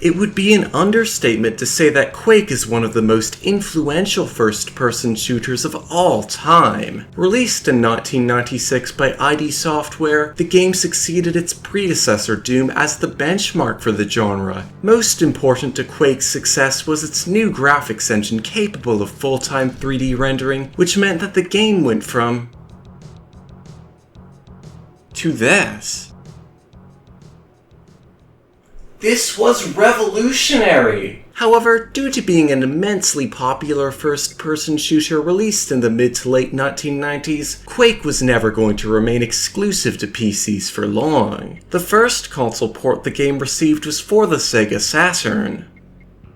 It would be an understatement to say that Quake is one of the most influential first-person shooters of all time. Released in 1996 by ID Software, the game succeeded its predecessor Doom as the benchmark for the genre. Most important to Quake's success was its new graphics engine capable of full-time 3D rendering, which meant that the game went from to this. This was revolutionary! However, due to being an immensely popular first-person shooter released in the mid to late 1990s, Quake was never going to remain exclusive to PCs for long. The first console port the game received was for the Sega Saturn.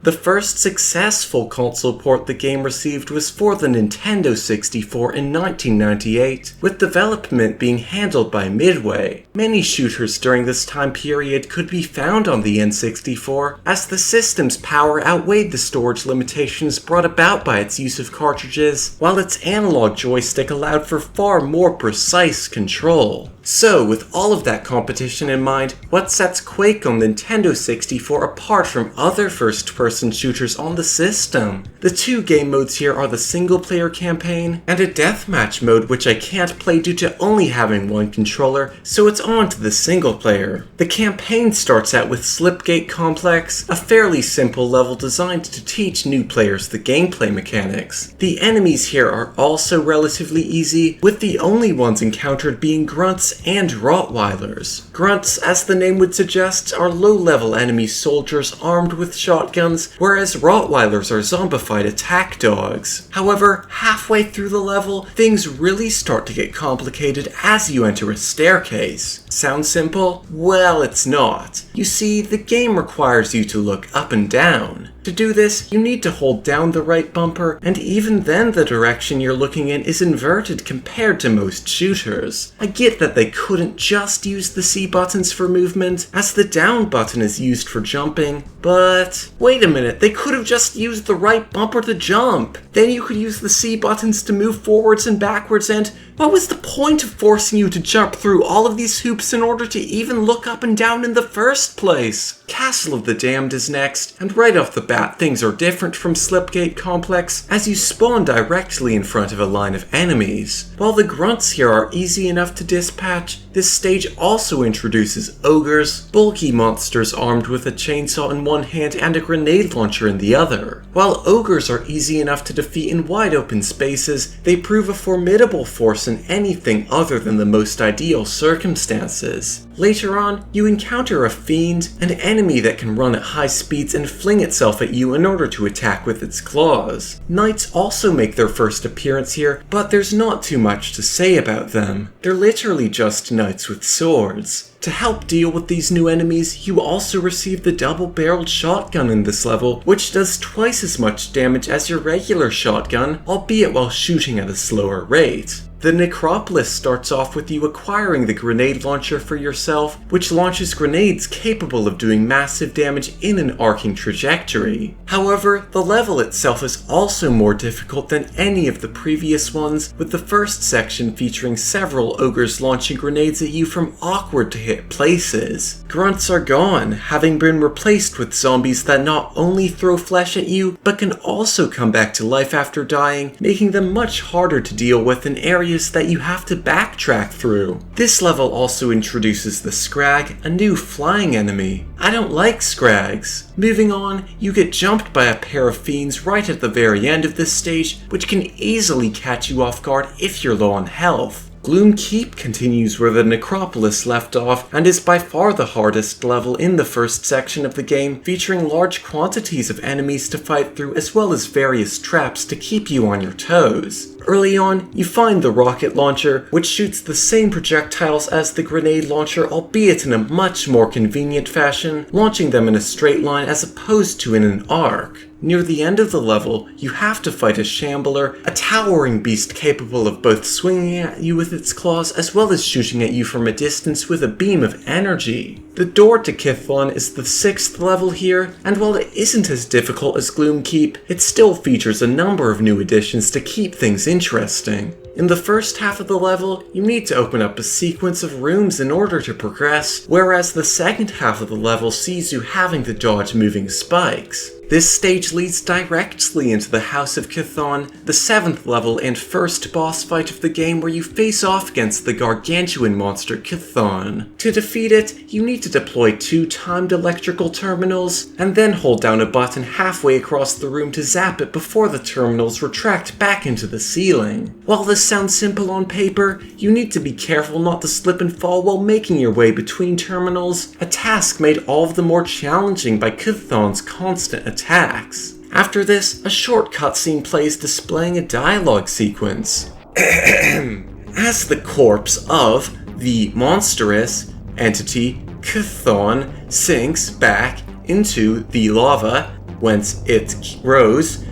The first successful console port the game received was for the Nintendo 64 in 1998, with development being handled by Midway. Many shooters during this time period could be found on the N64, as the system's power outweighed the storage limitations brought about by its use of cartridges, while its analog joystick allowed for far more precise control. So, with all of that competition in mind, what sets Quake on Nintendo 64 apart from other first-person shooters on the system? The two game modes here are the single-player campaign and a deathmatch mode which I can't play due to only having one controller, so it's on to the single-player. The campaign starts out with Slipgate Complex, a fairly simple level designed to teach new players the gameplay mechanics. The enemies here are also relatively easy, with the only ones encountered being grunts and Rottweilers. Grunts, as the name would suggest, are low-level enemy soldiers armed with shotguns, whereas Rottweilers are zombified attack dogs. However, halfway through the level, things really start to get complicated as you enter a staircase. Sound simple? Well, it's not. You see, the game requires you to look up and down. To do this, you need to hold down the right bumper, and even then the direction you're looking in is inverted compared to most shooters. I get that they couldn't just use the C buttons for movement, as the down button is used for jumping, but wait a minute, they could have just used the right bumper to jump. Then you could use the C buttons to move forwards and backwards, and what was the point of forcing you to jump through all of these hoops in order to even look up and down in the first place? Castle of the Damned is next, and right off the bat things are different from Slipgate Complex as you spawn directly in front of a line of enemies. While the grunts here are easy enough to dispatch, this stage also introduces ogres, bulky monsters armed with a chainsaw in one hand and a grenade launcher in the other. While ogres are easy enough to defeat in wide open spaces, they prove a formidable force in anything other than the most ideal circumstances. Later on, you encounter a fiend, an enemy that can run at high speeds and fling itself at you in order to attack with its claws. Knights also make their first appearance here, but there's not too much to say about them. They're literally just knights with swords. To help deal with these new enemies, you also receive the double-barreled shotgun in this level, which does twice as much damage as your regular shotgun, albeit while shooting at a slower rate. The Necropolis starts off with you acquiring the grenade launcher for yourself, which launches grenades capable of doing massive damage in an arcing trajectory. However, the level itself is also more difficult than any of the previous ones, with the first section featuring several ogres launching grenades at you from awkward to hit places. Grunts are gone, having been replaced with zombies that not only throw flesh at you, but can also come back to life after dying, making them much harder to deal with in areas that you have to backtrack through. This level also introduces the Scrag, a new flying enemy. I don't like Scrags. Moving on, you get jumped by a pair of fiends right at the very end of this stage, which can easily catch you off guard if you're low on health. Gloom Keep continues where the Necropolis left off and is by far the hardest level in the first section of the game, featuring large quantities of enemies to fight through as well as various traps to keep you on your toes. Early on, you find the rocket launcher, which shoots the same projectiles as the grenade launcher, albeit in a much more convenient fashion, launching them in a straight line as opposed to in an arc. Near the end of the level, you have to fight a Shambler, a towering beast capable of both swinging at you with its claws as well as shooting at you from a distance with a beam of energy. The door to Kithlon is the 6th level here, and while it isn't as difficult as Gloom Keep, it still features a number of new additions to keep things interesting. In the first half of the level, you need to open up a sequence of rooms in order to progress, whereas the second half of the level sees you having to dodge moving spikes. This stage leads directly into the House of Chthon, the 7th level and first boss fight of the game, where you face off against the gargantuan monster Chthon. To defeat it, you need to deploy 2 timed electrical terminals, and then hold down a button halfway across the room to zap it before the terminals retract back into the ceiling. While this sounds simple on paper, you need to be careful not to slip and fall while making your way between terminals, a task made all of the more challenging by Chthon's constant attacks. After this, a short cutscene plays displaying a dialogue sequence. As the corpse of the monstrous entity Chthon sinks back into the lava whence it rose,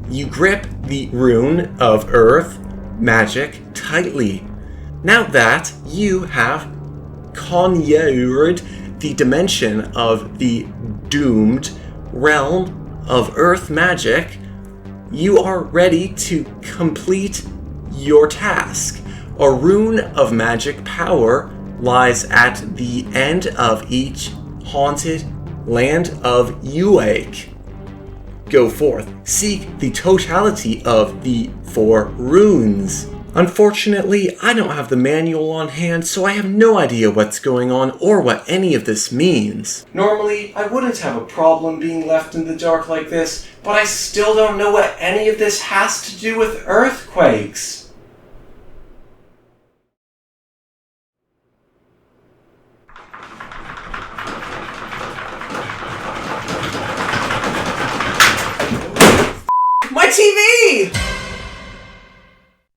you grip the rune of earth magic tightly. Now that you have conjured the dimension of the doomed realm of earth magic, you are ready to complete your task. A rune of magic power lies at the end of each haunted land of Quake. Go forth, seek the totality of the 4 runes. Unfortunately, I don't have the manual on hand, so I have no idea what's going on or what any of this means. Normally, I wouldn't have a problem being left in the dark like this, but I still don't know what any of this has to do with earthquakes.